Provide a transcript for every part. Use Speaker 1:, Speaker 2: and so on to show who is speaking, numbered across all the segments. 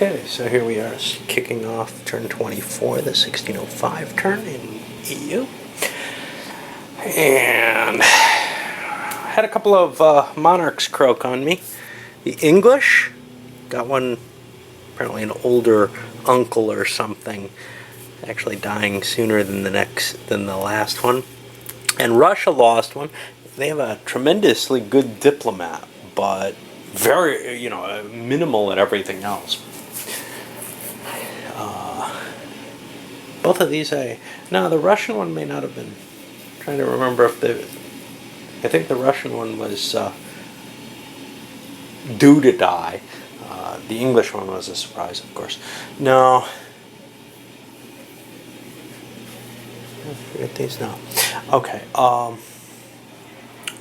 Speaker 1: Okay, so here we are kicking off turn 24, the 1605 turn in EU. And had a couple of monarchs croak on me. The English got one, apparently an older uncle or something, actually dying sooner than the last one. And Russia lost one. They have a tremendously good diplomat, but very, minimal at everything else. Both of these, the Russian one may not have been. I'm trying to remember if I think the Russian one was due to die. The English one was a surprise, of course. No. I forget these now. Okay.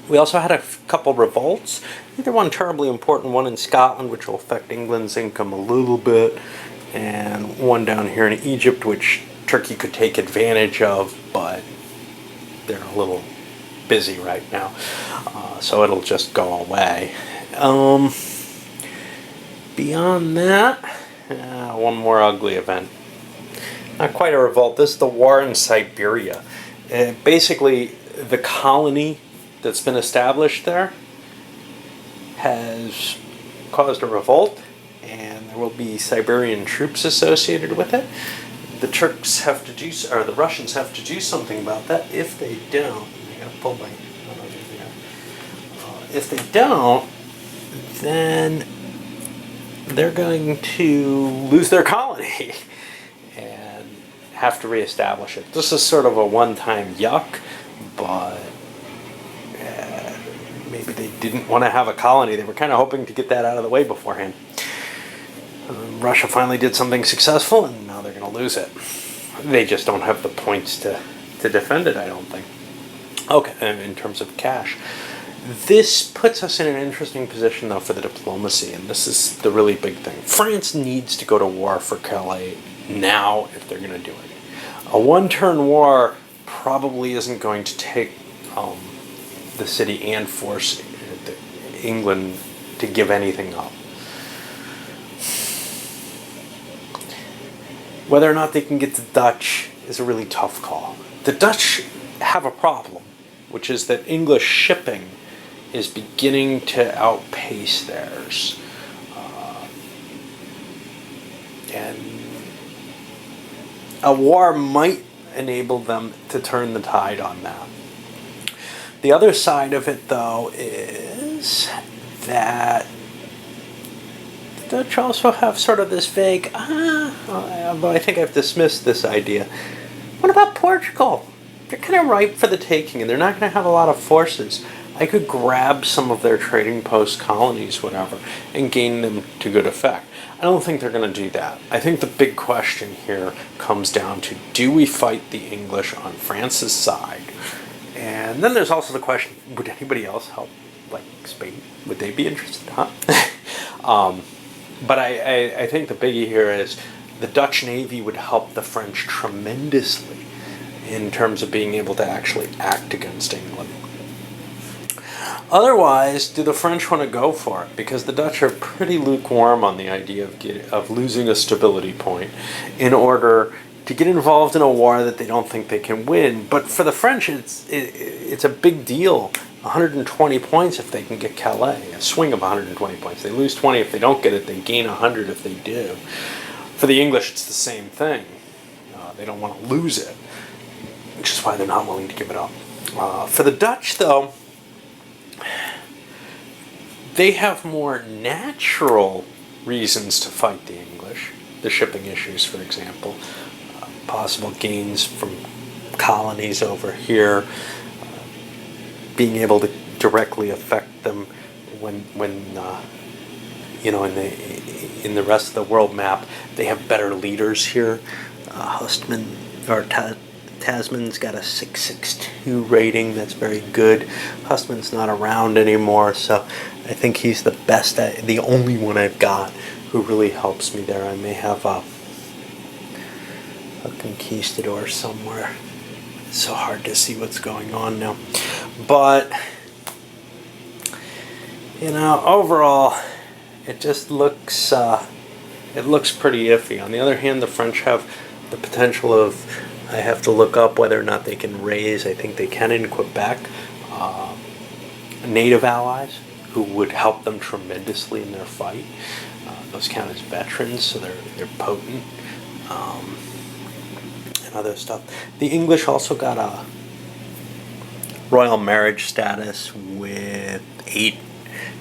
Speaker 1: We also had a couple revolts. Neither one terribly important. One in Scotland, which will affect England's income a little bit, and one down here in Egypt, which Turkey could take advantage of, but they're a little busy right now, so it'll just go away. Beyond that, one more ugly event. Not quite a revolt. This is the war in Siberia. Basically, the colony that's been established there has caused a revolt, and there will be Siberian troops associated with it. The Turks have to do, or the Russians have to do something about that. If they don't, I gotta pull my. If they don't, then they're going to lose their colony and have to reestablish it. This is sort of a one-time yuck, but maybe they didn't want to have a colony. They were kind of hoping to get that out of the way beforehand. Russia finally did something successful, and now they're going to lose it. They just don't have the points to defend it, I don't think. Okay, in terms of cash. This puts us in an interesting position, though, for the diplomacy, and this is the really big thing. France needs to go to war for Calais now if they're going to do it. A one-turn war probably isn't going to take the city and force England to give anything up. Whether or not they can get the Dutch is a really tough call. The Dutch have a problem, which is that English shipping is beginning to outpace theirs. And a war might enable them to turn the tide on that. The other side of it, though, is that the Dutch also have sort of this vague, although I think I've dismissed this idea. What about Portugal? They're kind of ripe for the taking, and they're not going to have a lot of forces. I could grab some of their trading post colonies, whatever, and gain them to good effect. I don't think they're going to do that. I think the big question here comes down to, do we fight the English on France's side? And then there's also the question, would anybody else help, like Spain? Would they be interested, huh? But I think the biggie here is the Dutch Navy would help the French tremendously in terms of being able to actually act against England. Otherwise, do the French want to go for it? Because the Dutch are pretty lukewarm on the idea of losing a stability point in order to get involved in a war that they don't think they can win. But for the French, it's a big deal. 120 points if they can get Calais. A swing of 120 points. They lose 20 if they don't get it. They gain 100 if they do. For the English, it's the same thing. They don't want to lose it, which is why they're not willing to give it up. For the Dutch, though, they have more natural reasons to fight the English. The shipping issues, for example. Possible gains from colonies over here. Being able to directly affect them when in the rest of the world map, they have better leaders here. Tasman's got a 662 rating. That's very good. Hustman's not around anymore, so I think he's the best, the only one I've got who really helps me there. I may have a conquistador somewhere. It's so hard to see what's going on now. But, overall, it just looks it looks pretty iffy. On the other hand, the French have the potential of, I have to look up whether or not they can raise, I think they can in Quebec, native allies who would help them tremendously in their fight. Those count as veterans, so they're potent, and other stuff. The English also got a royal marriage status with 8.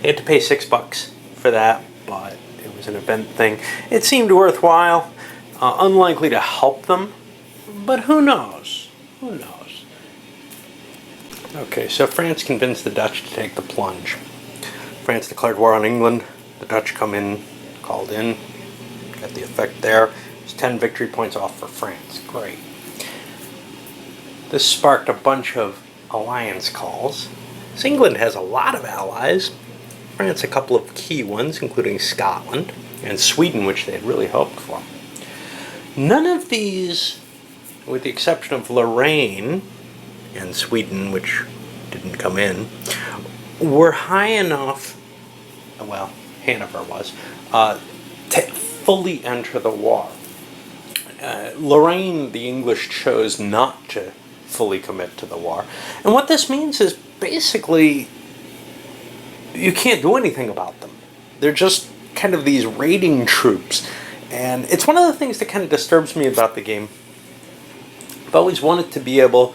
Speaker 1: They had to pay $6 for that, but it was an event thing. It seemed worthwhile. Unlikely to help them, but who knows? Who knows? Okay, so France convinced the Dutch to take the plunge. France declared war on England. The Dutch come in, called in, got the effect there. It's 10 victory points off for France. Great. This sparked a bunch of alliance calls. So England has a lot of allies. France a couple of key ones, including Scotland and Sweden, which they had really hoped for. None of these, with the exception of Lorraine and Sweden, which didn't come in, were high enough, well, Hanover was, to fully enter the war. Lorraine, the English chose not to fully commit to the war. And what this means is basically you can't do anything about them. They're just kind of these raiding troops. And it's one of the things that kind of disturbs me about the game. I've always wanted to be able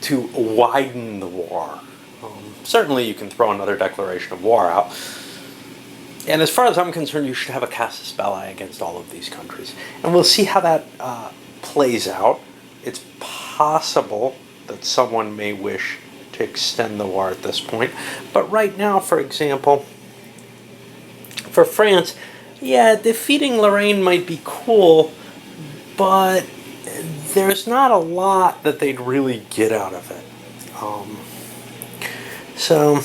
Speaker 1: to widen the war. Certainly you can throw another declaration of war out. And as far as I'm concerned, you should have a casus belli against all of these countries. And we'll see how that plays out. It's possible that someone may wish to extend the war at this point. But right now, for example, for France, yeah, defeating Lorraine might be cool, but there's not a lot that they'd really get out of it. So,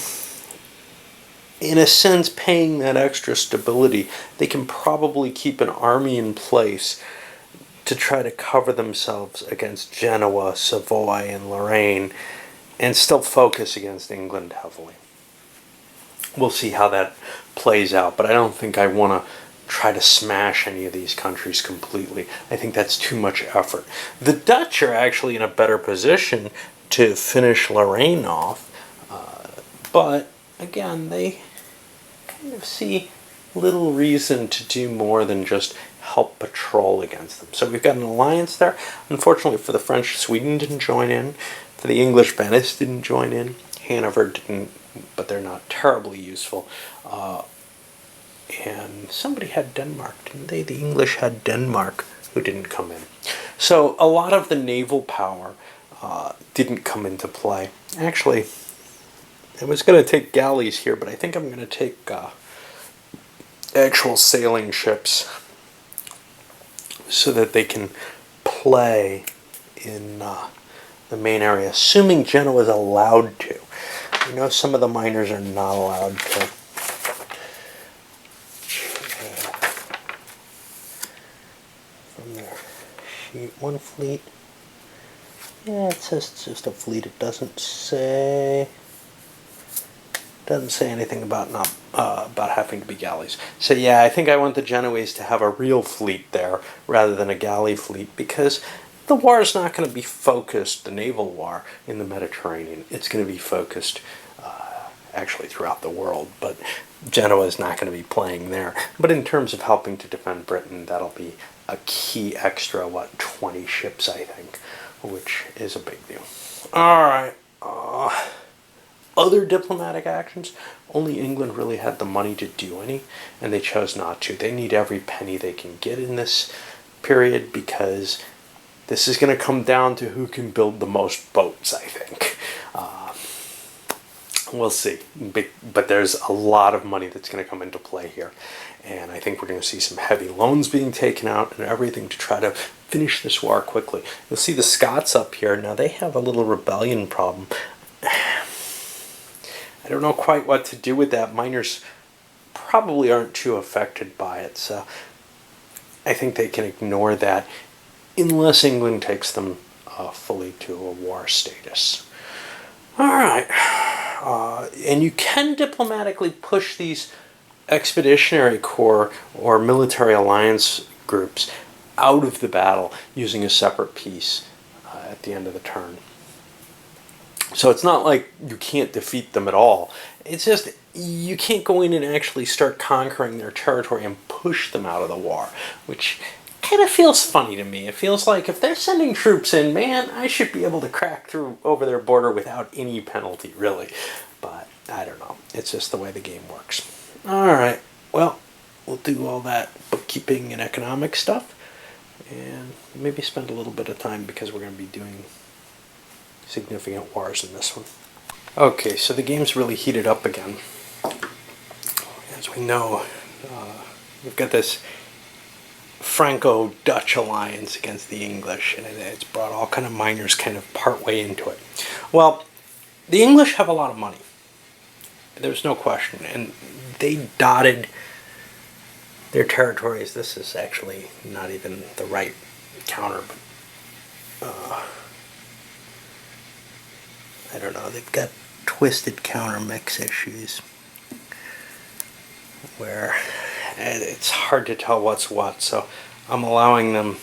Speaker 1: in a sense, paying that extra stability, they can probably keep an army in place to try to cover themselves against Genoa, Savoy, and Lorraine, and still focus against England heavily. We'll see how that plays out, but I don't think I want to try to smash any of these countries completely. I think that's too much effort. The Dutch are actually in a better position to finish Lorraine off, but again, they kind of see little reason to do more than just help patrol against them. So we've got an alliance there. Unfortunately for the French, Sweden didn't join in. For the English, Venice didn't join in. Hanover didn't, but they're not terribly useful. And somebody had Denmark, didn't they? The English had Denmark, who didn't come in. So a lot of the naval power didn't come into play. Actually, I was going to take galleys here, but I think I'm going to take actual sailing ships so that they can play in the main area, assuming Genoa is allowed to. You know, some of the miners are not allowed to. From their sheet 1 fleet. Yeah, it says it's just a fleet. It doesn't say anything about about having to be galleys. So yeah, I think I want the Genoese to have a real fleet there rather than a galley fleet, because the war is not going to be focused, the naval war, in the Mediterranean. It's going to be focused actually throughout the world, but Genoa is not going to be playing there. But in terms of helping to defend Britain, that'll be a key extra, 20 ships, I think, which is a big deal. All right. Other diplomatic actions, only England really had the money to do any, and they chose not to. They need every penny they can get in this period, because this is going to come down to who can build the most boats, I think. We'll see. But there's a lot of money that's going to come into play here. And I think we're going to see some heavy loans being taken out and everything to try to finish this war quickly. You'll see the Scots up here. Now, they have a little rebellion problem. I don't know quite what to do with that. Miners probably aren't too affected by it. So I think they can ignore that unless England takes them fully to a war status. All right. And you can diplomatically push these expeditionary corps or military alliance groups out of the battle using a separate piece at the end of the turn. So it's not like you can't defeat them at all. It's just you can't go in and actually start conquering their territory and push them out of the war, which kind of feels funny to me. It feels like if they're sending troops in, man, I should be able to crack through over their border without any penalty, really. But I don't know. It's just the way the game works. All right. Well, we'll do all that bookkeeping and economic stuff, and maybe spend a little bit of time because we're going to be doing significant wars in this one. Okay, so the game's really heated up again. As we know, we've got this Franco-Dutch alliance against the English, and it's brought all kind of miners kind of part way into it. Well, the English have a lot of money. There's no question, and they dotted their territories. This is actually not even the right counter, but I don't know, they've got twisted counter mix issues where it's hard to tell what's what, so I'm allowing them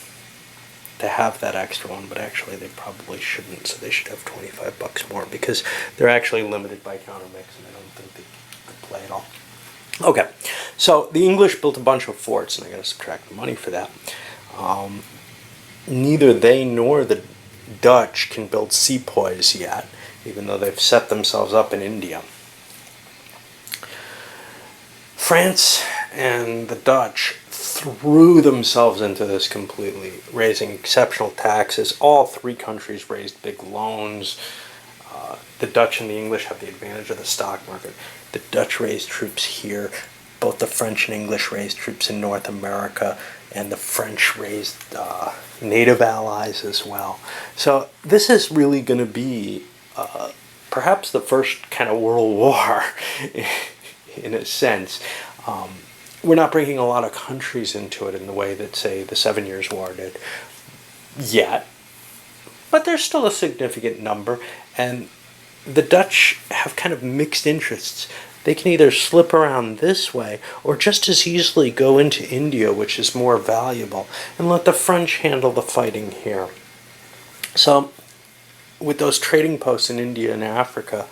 Speaker 1: to have that extra one, but actually they probably shouldn't, so they should have $25 more because they're actually limited by counter mix, and I don't think they could play at all. Okay, so the English built a bunch of forts, and I gotta subtract the money for that. Neither they nor the Dutch can build sepoys yet, even though they've set themselves up in India. France and the Dutch threw themselves into this completely, raising exceptional taxes. All three countries raised big loans. The Dutch and the English have the advantage of the stock market. The Dutch raised troops here. Both the French and English raised troops in North America, and the French raised native allies as well. So this is really going to be perhaps the first kind of world war in a sense. We're not bringing a lot of countries into it in the way that, say, the 7 Years' War did yet, but there's still a significant number, and the Dutch have kind of mixed interests. They can either slip around this way or just as easily go into India, which is more valuable, and let the French handle the fighting here. So with those trading posts in India and Africa,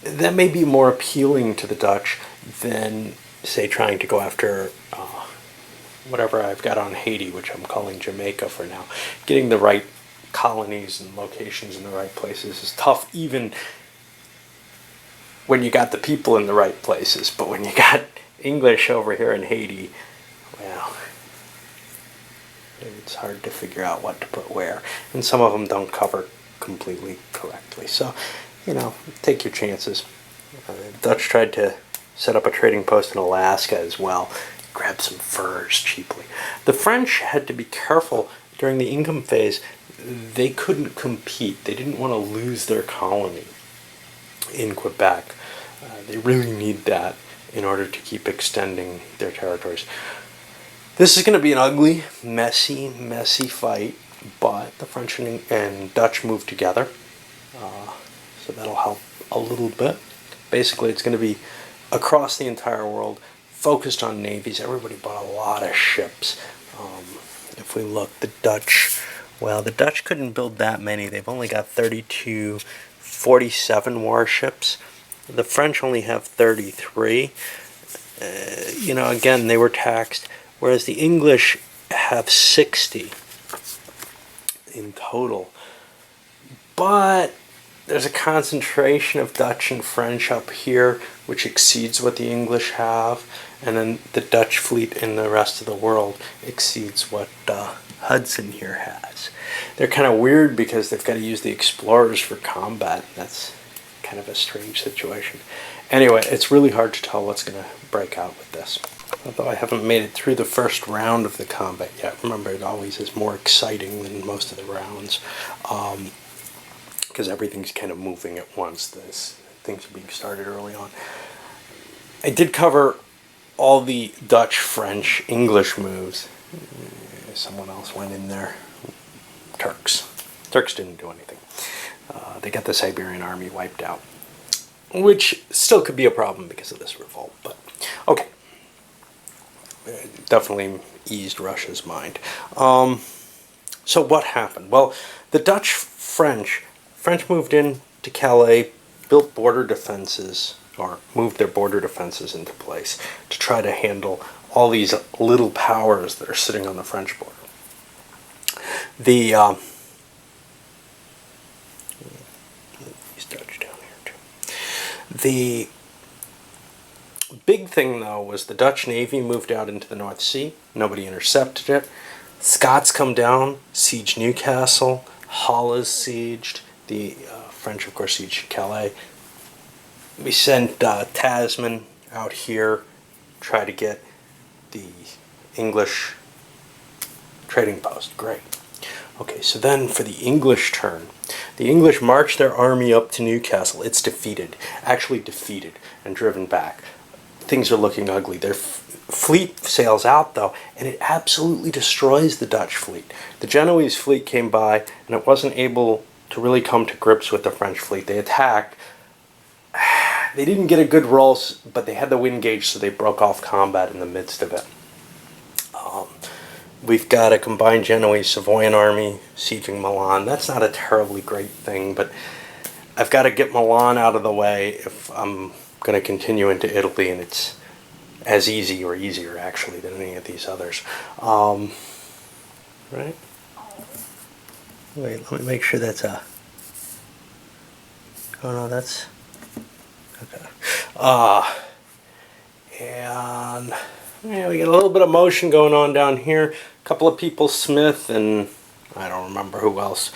Speaker 1: that may be more appealing to the Dutch than, say, trying to go after whatever I've got on Haiti, which I'm calling Jamaica for now. Getting the right colonies and locations in the right places is tough, even when you got the people in the right places. But when you got English over here in Haiti, well, it's hard to figure out what to put where. And some of them don't cover completely correctly. So, you know, take your chances. Dutch tried to set up a trading post in Alaska as well. Grab some furs cheaply. The French had to be careful during the income phase. They couldn't compete. They didn't want to lose their colony in Quebec. They really need that in order to keep extending their territories. This is going to be an ugly, messy fight, but the French and Dutch move together, so that'll help a little bit. Basically, it's going to be across the entire world, focused on navies. Everybody bought a lot of ships. If we look, the Dutch couldn't build that many. They've only got 32 47 warships. The French only have 33. Again, they were taxed, whereas the English have 60 in total. But there's a concentration of Dutch and French up here, which exceeds what the English have, and then the Dutch fleet in the rest of the world exceeds what Hudson here has. They're kind of weird because they've got to use the explorers for combat. That's kind of a strange situation. Anyway, it's really hard to tell what's going to break out with this. Although I haven't made it through the first round of the combat yet. Remember, it always is more exciting than most of the rounds, because everything's kind of moving at once. Things are being started early on. I did cover all the Dutch, French, English moves. Someone else went in there. Turks. Turks didn't do anything. They got the Siberian army wiped out, which still could be a problem because of this revolt. But okay, definitely eased Russia's mind. So what happened? Well, the French moved in to Calais, built border defenses, or moved their border defenses into place to try to handle all these little powers that are sitting on the French border. The Dutch down here too. The big thing, though, was the Dutch Navy moved out into the North Sea. Nobody intercepted it. Scots come down, siege Newcastle. Hull is sieged. The French, of course, sieged Calais. We sent Tasman out here, try to get the English trading post. Great. Okay, so then for the English turn, the English march their army up to Newcastle. It's defeated, actually defeated, and driven back. Things are looking ugly. Their fleet sails out, though, and it absolutely destroys the Dutch fleet. The Genoese fleet came by, and it wasn't able to really come to grips with the French fleet. They attacked. They didn't get a good roll, but they had the wind gauge, so they broke off combat in the midst of it. We've got a combined Genoese-Savoyan army sieging Milan. That's not a terribly great thing, but I've got to get Milan out of the way if I'm going to continue into Italy, and it's as easy or easier, actually, than any of these others. Right? Wait, let me make sure that's a... Oh, no, that's... Okay. And... Yeah, we got a little bit of motion going on down here. A couple of people, Smith and I don't remember who else,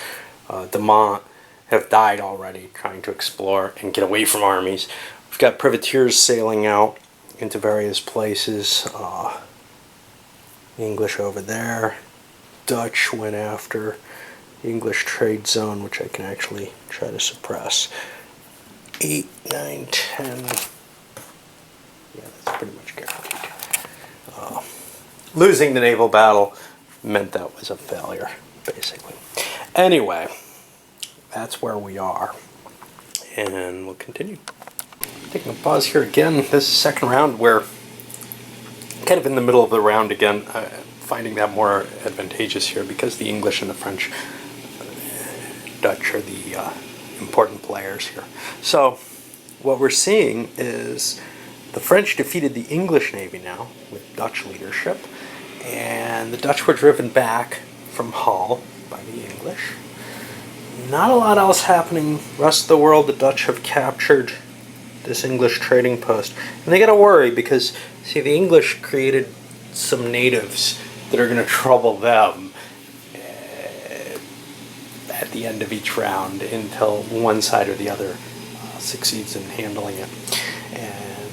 Speaker 1: Demont, have died already trying to explore and get away from armies. We've got privateers sailing out into various places. English over there. Dutch went after the English trade zone, which I can actually try to suppress. 8, 9, 10. Yeah, that's pretty much guaranteed. Losing the naval battle meant that was a failure, basically. Anyway, that's where we are. And we'll continue. Taking a pause here again. This is the second round. We're kind of in the middle of the round again. Finding that more advantageous here because the English and the French, Dutch are the important players here. So what we're seeing is the French defeated the English Navy now with Dutch leadership, and the Dutch were driven back from Hull by the English. Not a lot else happening. Rest of the world, the Dutch have captured this English trading post. And they got to worry because, see, the English created some natives that are going to trouble them at the end of each round until one side or the other succeeds in handling it. And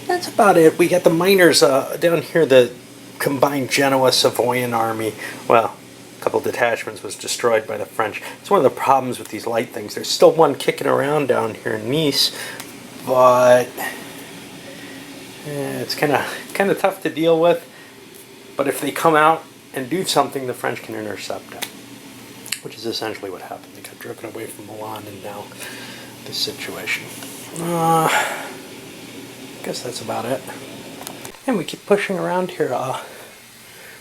Speaker 1: that's about it. We got the miners down here, the combined Genoa-Savoyan army. Well, a couple detachments was destroyed by the French. It's one of the problems with these light things. There's still one kicking around down here in Nice, but it's kind of tough to deal with. But if they come out and do something, the French can intercept them, which is essentially what happened. They got driven away from Milan, and now this situation. I guess that's about it. And we keep pushing around here.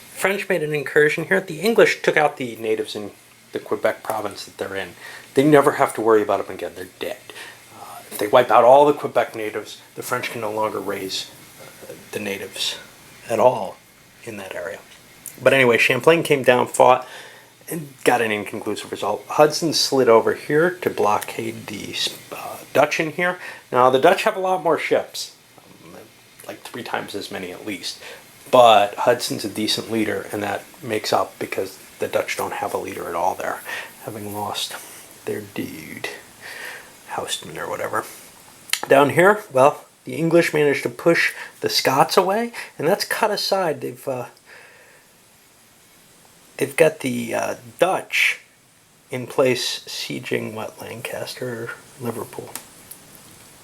Speaker 1: French made an incursion here. The English took out the natives in the Quebec province that they're in. They never have to worry about them again. They're dead. If they wipe out all the Quebec natives, the French can no longer raise the natives at all in that area. But anyway, Champlain came down, fought, and got an inconclusive result. Hudson slid over here to blockade the Dutch in here. Now, the Dutch have a lot more ships, like 3 times as many at least. But Hudson's a decent leader, and that makes up because the Dutch don't have a leader at all there, having lost their dude, Houstman or whatever. Down here, well, the English managed to push the Scots away, and that's cut aside. They've got the Dutch in place sieging, what, Lancaster or Liverpool?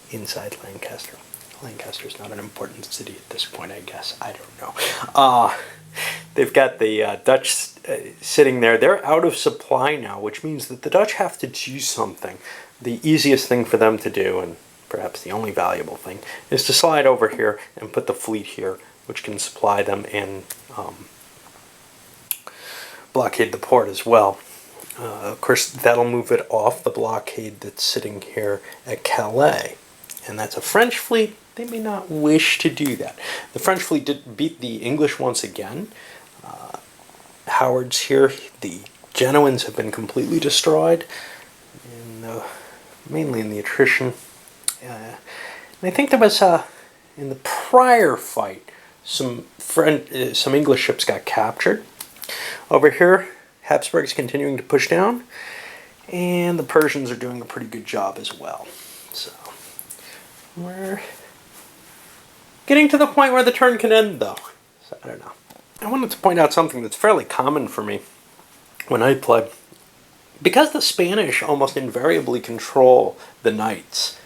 Speaker 1: Inside Lancaster. Lancaster's not an important city at this point, I guess. I don't know. They've got the Dutch sitting there. They're out of supply now, which means that the Dutch have to do something. The easiest thing for them to do, and perhaps the only valuable thing, is to slide over here and put the fleet here which can supply them and blockade the port as well. Of course, that'll move it off the blockade that's sitting here at Calais. And that's a French fleet. They may not wish to do that. The French fleet did beat the English once again. Howard's here. The Genoans have been completely destroyed, mainly in the attrition. And I think there was, in the prior fight, some English ships got captured. Over here, Habsburg's continuing to push down, and the Persians are doing a pretty good job as well. So, we're getting to the point where the turn can end, though. So, I don't know. I wanted to point out something that's fairly common for me when I play. Because the Spanish almost invariably control the knights,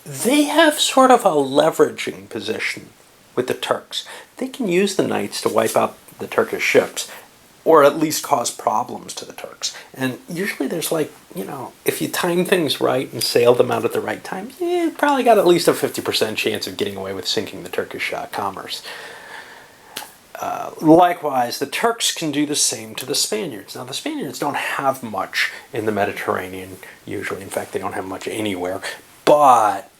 Speaker 1: they have sort of a leveraging position with the Turks. They can use the knights to wipe out the Turkish ships, or at least cause problems to the Turks. And usually there's if you time things right and sail them out at the right time, you probably got at least a 50% chance of getting away with sinking the Turkish commerce. Likewise, the Turks can do the same to the Spaniards. Now, the Spaniards don't have much in the Mediterranean, usually. In fact, they don't have much anywhere. But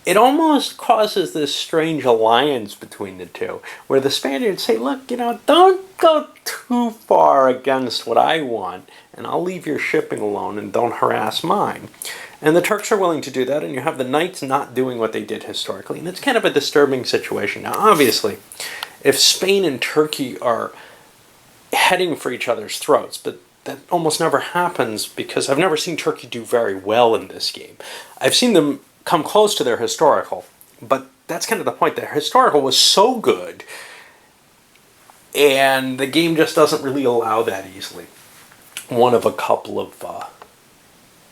Speaker 1: it almost causes this strange alliance between the two, where the Spaniards say, look, don't go too far against what I want, and I'll leave your shipping alone and don't harass mine. And the Turks are willing to do that, and you have the knights not doing what they did historically, and it's kind of a disturbing situation. Now, obviously, if Spain and Turkey are heading for each other's throats, but that almost never happens because I've never seen Turkey do very well in this game. I've seen them come close to their historical, but that's kind of the point. Their historical was so good, and the game just doesn't really allow that easily. One of a couple of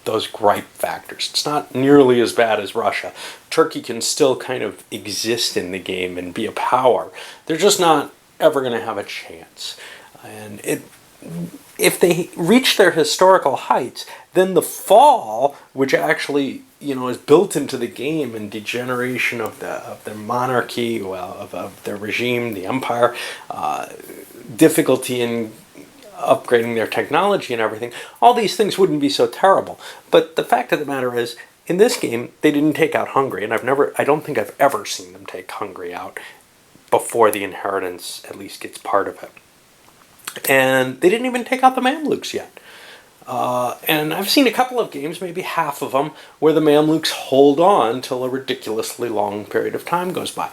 Speaker 1: those gripe factors. It's not nearly as bad as Russia. Turkey can still kind of exist in the game and be a power. They're just not ever going to have a chance. And if they reach their historical heights, then the fall, which actually is built into the game, and degeneration of their monarchy, of their regime, the empire, difficulty in upgrading their technology and everything, all these things wouldn't be so terrible. But the fact of the matter is, in this game, they didn't take out Hungary, and I don't think I've ever seen them take Hungary out before the inheritance at least gets part of it. And they didn't even take out the Mamluks yet. And I've seen a couple of games, maybe half of them, where the Mamluks hold on till a ridiculously long period of time goes by.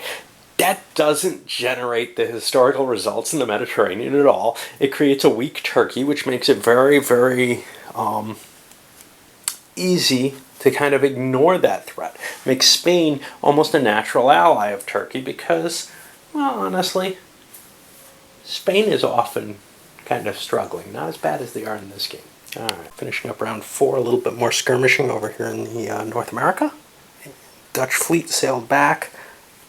Speaker 1: That doesn't generate the historical results in the Mediterranean at all. It creates a weak Turkey, which makes it very, very easy to kind of ignore that threat. Makes Spain almost a natural ally of Turkey because, well, honestly, Spain is often kind of struggling. Not as bad as they are in this game. All right, finishing up round 4, a little bit more skirmishing over here in the North America. Dutch fleet sailed back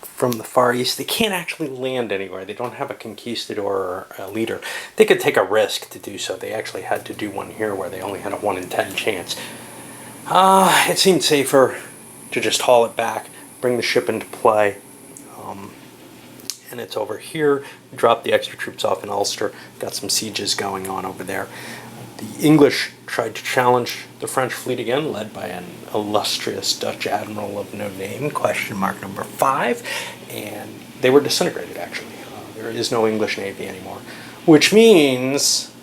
Speaker 1: from the Far East. They can't actually land anywhere. They don't have a conquistador or a leader. They could take a risk to do so. They actually had to do one here where they only had a 1 in 10 chance. It seemed safer to just haul it back, bring the ship into play. And it's over here. Drop the extra troops off in Ulster. Got some sieges going on over there. The English tried to challenge the French fleet again, led by an illustrious Dutch admiral of no name, question mark number 5, and they were disintegrated, actually. There is no English navy anymore, which means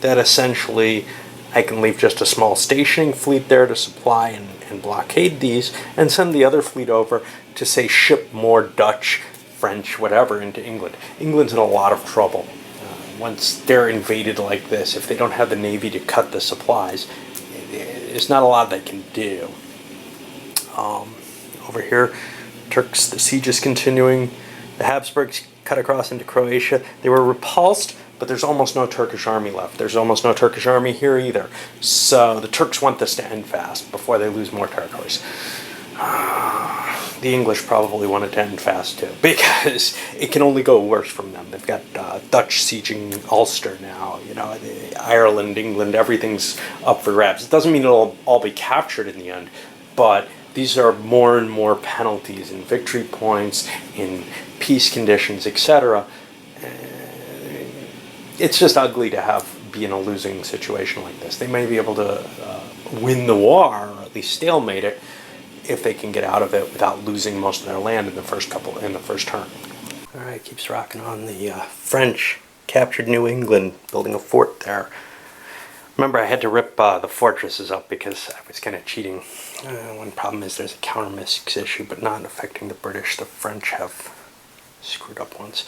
Speaker 1: that essentially I can leave just a small stationing fleet there to supply and blockade these, and send the other fleet over to, say, ship more Dutch, French, whatever, into England. England's in a lot of trouble. Once they're invaded like this, if they don't have the navy to cut the supplies, there's not a lot they can do. Over here, Turks, the siege is continuing. The Habsburgs cut across into Croatia. They were repulsed, but there's almost no Turkish army left. There's almost no Turkish army here either. So the Turks want this to end fast before they lose more territories. The English probably want it to end fast too, because it can only go worse from them. They've got Dutch sieging Ulster now. Ireland, England, everything's up for grabs. It doesn't mean it'll all be captured in the end, but these are more and more penalties in victory points, in peace conditions, etc. It's just ugly to be in a losing situation like this. They may be able to win the war, or at least stalemate it, if they can get out of it without losing most of their land in the first turn. All right, keeps rocking on. The French captured New England, building a fort there. Remember, I had to rip the fortresses up because I was kind of cheating. One problem is there's a counter-missiles issue, but not affecting the British. The French have screwed up once.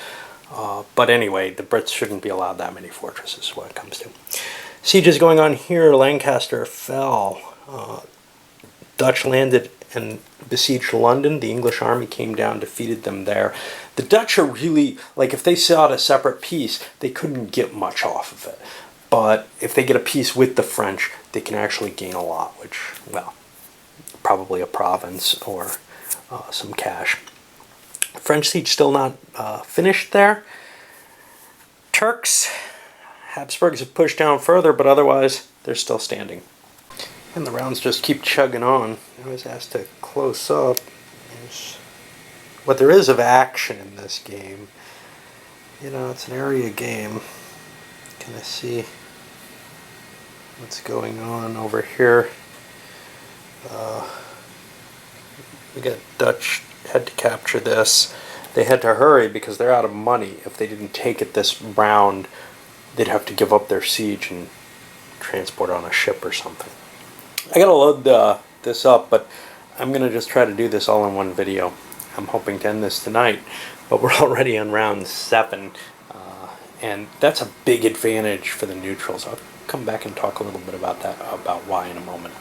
Speaker 1: But anyway, the Brits shouldn't be allowed that many fortresses, what it comes to. Siege is going on here. Lancaster fell. Dutch landed and besieged London. The English army came down, defeated them there. The Dutch are really, like, if they sought a separate peace, they couldn't get much off of it. But if they get a peace with the French, they can actually gain a lot, which, well, probably a province or some cash. French siege still not finished there. Turks, Habsburgs have pushed down further, but otherwise they're still standing. And the rounds just keep chugging on. I was asked to close up. What there is of action in this game, you know, it's an area game. Can I see what's going on over here? We got Dutch had to capture this. They had to hurry because they're out of money. If they didn't take it this round, they'd have to give up their siege and transport on a ship or something. I gotta load this up, but I'm gonna just try to do this all in one video. I'm hoping to end this tonight, but we're already on round 7. And that's a big advantage for the neutrals. I'll come back and talk a little bit about that, about why in a moment.